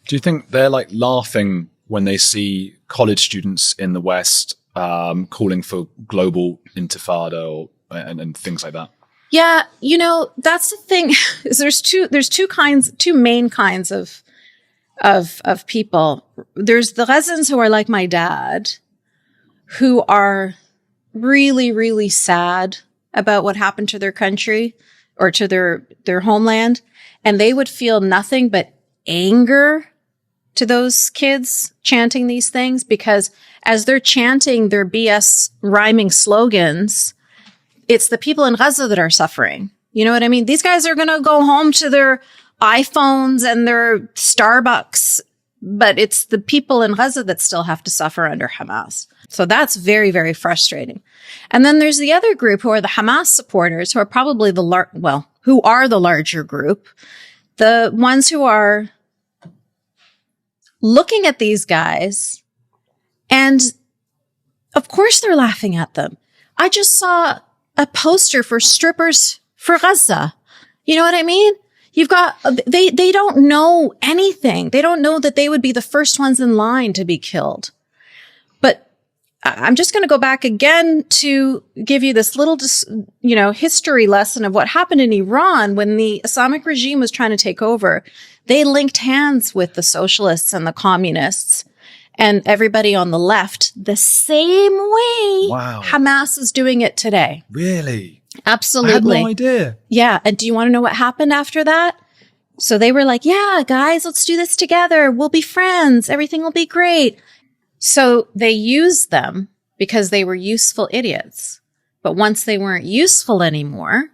Do you think they're like laughing when they see college students in the West calling for global intifada and things like that? Yeah, that's the thing. Is there's two main kinds of people. There's the Ghazans who are like my dad, who are really, really sad about what happened to their country or to their homeland. And they would feel nothing but anger to those kids chanting these things, because as they're chanting their BS rhyming slogans, it's the people in Gaza that are suffering. You know what I mean? These guys are going to go home to their iPhones and their Starbucks, but it's the people in Gaza that still have to suffer under Hamas. So that's very, very frustrating. And then there's the other group who are the Hamas supporters, who are probably who are the larger group, the ones who are looking at these guys, and of course they're laughing at them. I just saw a poster for strippers for Gaza. You know what I mean? You've got, they don't know anything. They don't know that they would be the first ones in line to be killed. But I'm just going to go back again to give you this little, history lesson of what happened in Iran when the Islamic regime was trying to take over. They linked hands with the socialists and the communists and everybody on the left the same way. Wow. Hamas is doing it today. Really? Absolutely. I had no idea. Yeah. And do you want to know what happened after that? So they were like, yeah, guys, let's do this together. We'll be friends. Everything will be great. So they used them because they were useful idiots. But once they weren't useful anymore,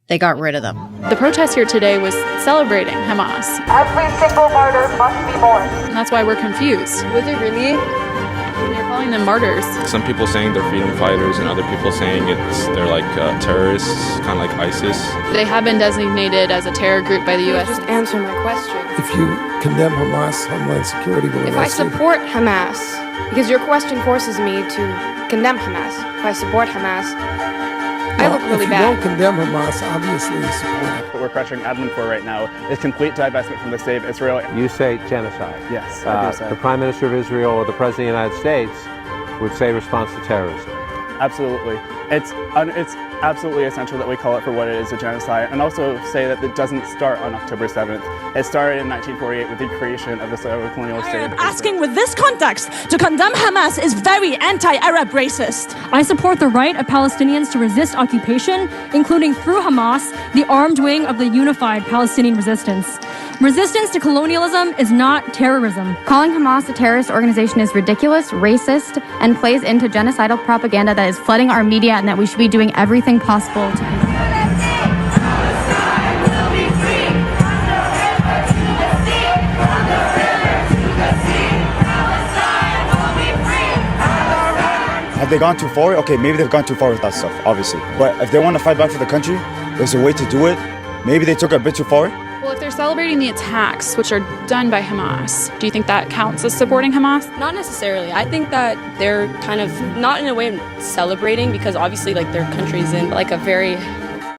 they got rid of them. The protest here today was celebrating Hamas. Every single martyr must be mourned. And that's why we're confused. Was it really? You're calling them martyrs. Some people saying they're freedom fighters and other people saying they're like terrorists, kind of like ISIS. They have been designated as a terror group by the U.S. Just answer my question. If you condemn Hamas, Homeland Security will If I arrest you. support Hamas, because your question forces me to condemn Hamas. If I support Hamas, I look really If you bad. don't condemn Hamas, obviously you support it. What we're pressuring admin for right now is complete divestment from the state of Israel. You say genocide. Yes, I do say. The Prime Minister of Israel or the President of the United States would say response to terrorism. Absolutely. It's absolutely essential that we call it for what it is, a genocide, and also say that it doesn't start on October 7th. It started in 1948 with the creation of the colonial state. Asking with this context to condemn Hamas is very anti-Arab racist. I support the right of Palestinians to resist occupation, including through Hamas, the armed wing of the unified Palestinian resistance. Resistance to colonialism is not terrorism. Calling Hamas a terrorist organization is ridiculous, racist, and plays into genocidal propaganda that is flooding our media, and that we should be doing everything possible to Have they gone too far? Okay, maybe they've gone too far with that stuff, obviously. But if they want to fight back for the country, there's a way to do it. Maybe they took it a bit too far. Well, if they're celebrating the attacks, which are done by Hamas, do you think that counts as supporting Hamas? Not necessarily. I think that they're kind of, not in a way celebrating, because obviously like their country's in like a very